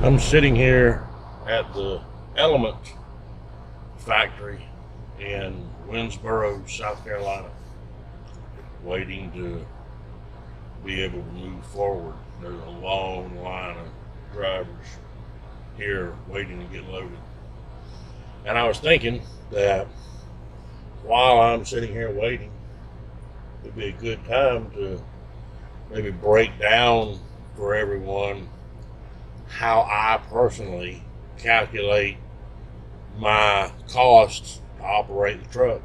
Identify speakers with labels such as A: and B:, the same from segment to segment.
A: I'm sitting here at the Element factory in Winnsboro, South Carolina, waiting to be able to move forward. There's a long line of drivers here waiting to get loaded. And I was thinking that while I'm sitting here waiting, it'd be a good time to maybe break down for everyone how I personally calculate my costs to operate the truck.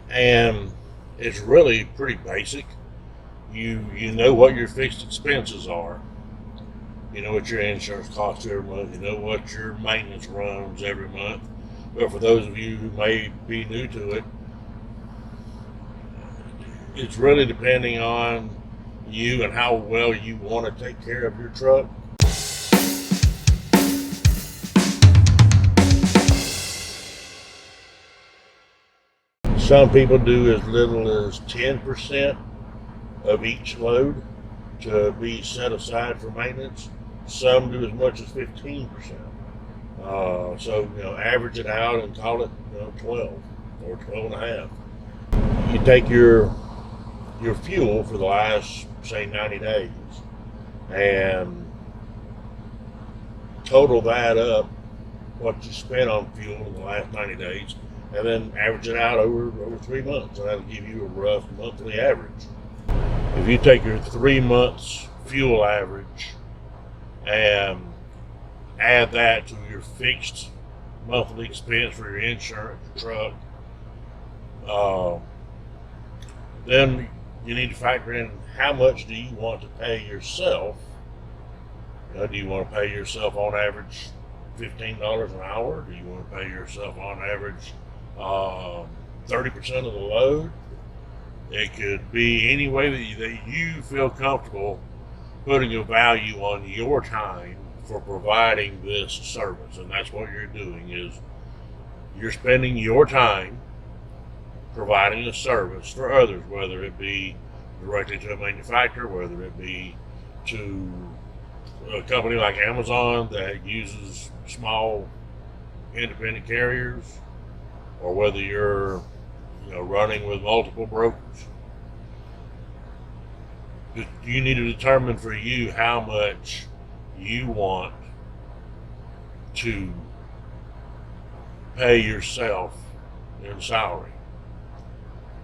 A: And it's really pretty basic. You know what your fixed expenses are. You know what your insurance costs every month. You know what your maintenance runs every month. But for those of you who may be new to it, it's really depending on you and how well you want to take care of your truck. Some people do as little as 10% of each load to be set aside for maintenance. Some do as much as 15%. So, average it out and call it, 12 or 12 and a half. You take your fuel for the last, say, 90 days and total that up, what you spent on fuel in the last 90 days, and then average it out over 3 months, and that'll give you a rough monthly average. If you take your 3 months fuel average and add that to your fixed monthly expense for your insurance, your truck, then you need to factor in how much do you want to pay yourself. Do you want to pay yourself on average $15 an hour? Do you want to pay yourself on average 30% of the load? It could be any way that you feel comfortable putting a value on your time for providing this service. And that's what you're doing, is you're spending your time providing a service for others, whether it be directly to a manufacturer, whether it be to a company like Amazon that uses small independent carriers, or whether you're running with multiple brokers. You need to determine for you how much you want to pay yourself in salary.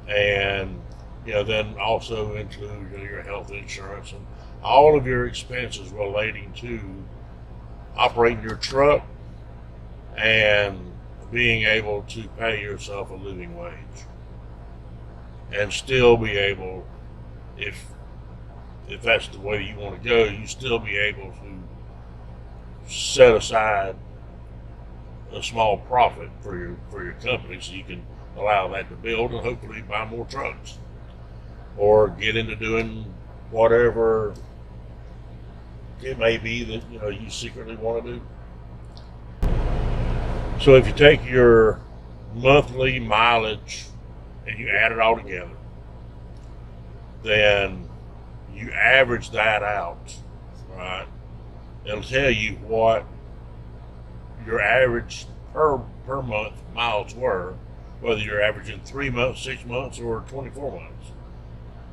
A: And then also include your health insurance and all of your expenses relating to operating your truck and being able to pay yourself a living wage, and still be able, if that's the way you want to go, you still be able to set aside a small profit for your company, so you can allow that to build and hopefully buy more trucks or get into doing whatever it may be that you secretly want to do. So if you take your monthly mileage and you add it all together, then you average that out, right? It'll tell you what your average per month miles were, whether you're averaging 3 months, 6 months, or 24 months.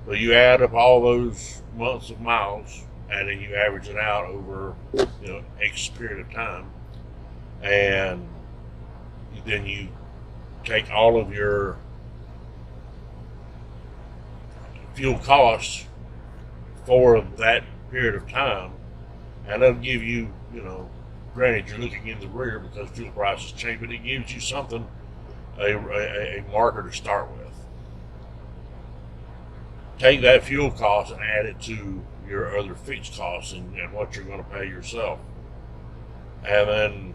A: But you add up all those months of miles, and then you average it out over X period of time, and then you take all of your fuel costs for that period of time, and it'll give you, granted you're looking in the rear because fuel prices change, but it gives you something, a marker to start with. Take that fuel cost and add it to your other fixed costs and what you're going to pay yourself. And then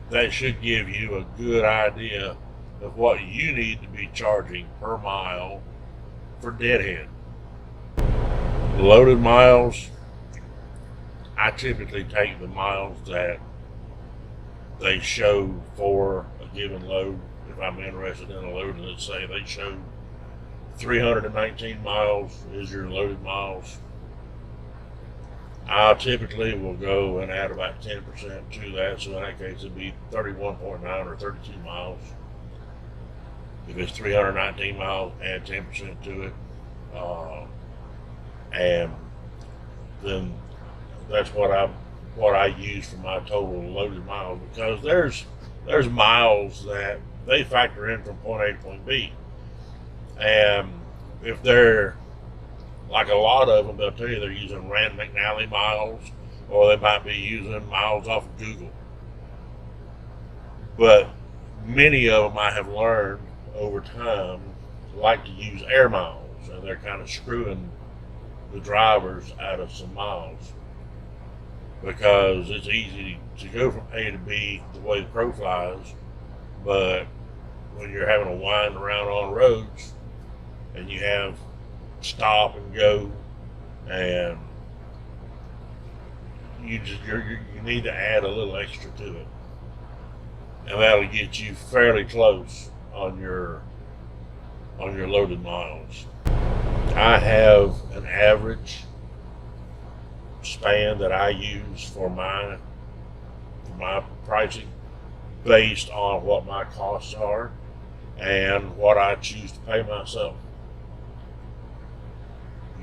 A: that should give you a good idea of what you need to be charging per mile for deadhead. Loaded miles, I typically take the miles that they show for a given load. If I'm interested in a load, and let's say they show 319 miles is your loaded miles, I typically will go and add about 10% to that. So in that case, it'd be 31.9 or 32 miles. If it's 319 miles, add 10% to it. And then that's what I use for my total loaded miles, because there's miles that they factor in from point A to point B, and if they're like a lot of them, they'll tell you they're using Rand McNally miles, or they might be using miles off of Google. But many of them I have learned over time like to use air miles, and they're kind of screwing the drivers out of some miles, because it's easy to go from A to B the way the crow flies, but when you're having to wind around on roads and you have stop and go, and you need to add a little extra to it, and that'll get you fairly close on your loaded miles. I have an average span that I use for my pricing based on what my costs are and what I choose to pay myself.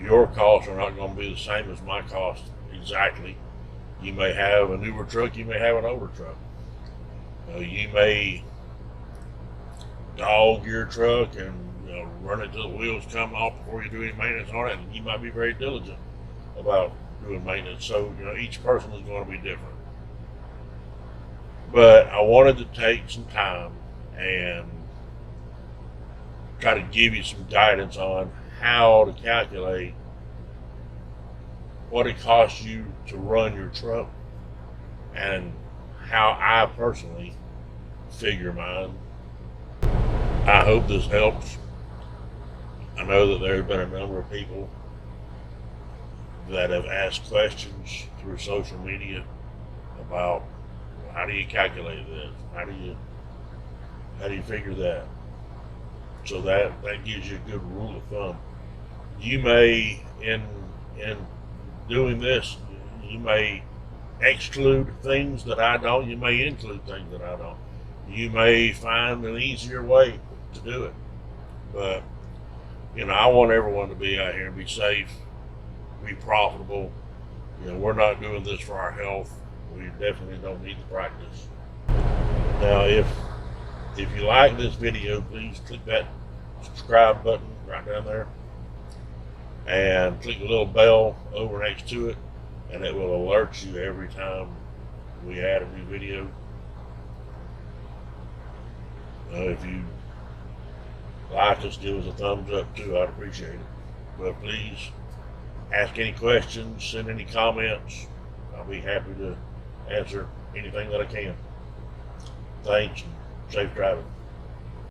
A: Your costs are not going to be the same as my cost exactly. You may have a newer truck, you may have an older truck. You may dog your truck and run it till the wheels come off before you do any maintenance on it, and you might be very diligent about doing maintenance. So each person is going to be different. But I wanted to take some time and try to give you some guidance on how to calculate what it costs you to run your truck and how I personally figure mine. I hope this helps. I know that there's been a number of people that have asked questions through social media about how do you calculate this? How do you figure that? So that gives you a good rule of thumb. You may, in doing this, you may exclude things that I don't. You may include things that I don't. You may find an easier way to do it. But I want everyone to be out here and be safe, be profitable. We're not doing this for our health. We definitely don't need the practice. Now, if you like this video, please click that subscribe button right down there and click the little bell over next to it, and it will alert you every time we add a new video. If you like us, give us a thumbs up too. I'd appreciate it. But please ask any questions, send any comments. I'll be happy to answer anything that I can. Thanks, and safe driving.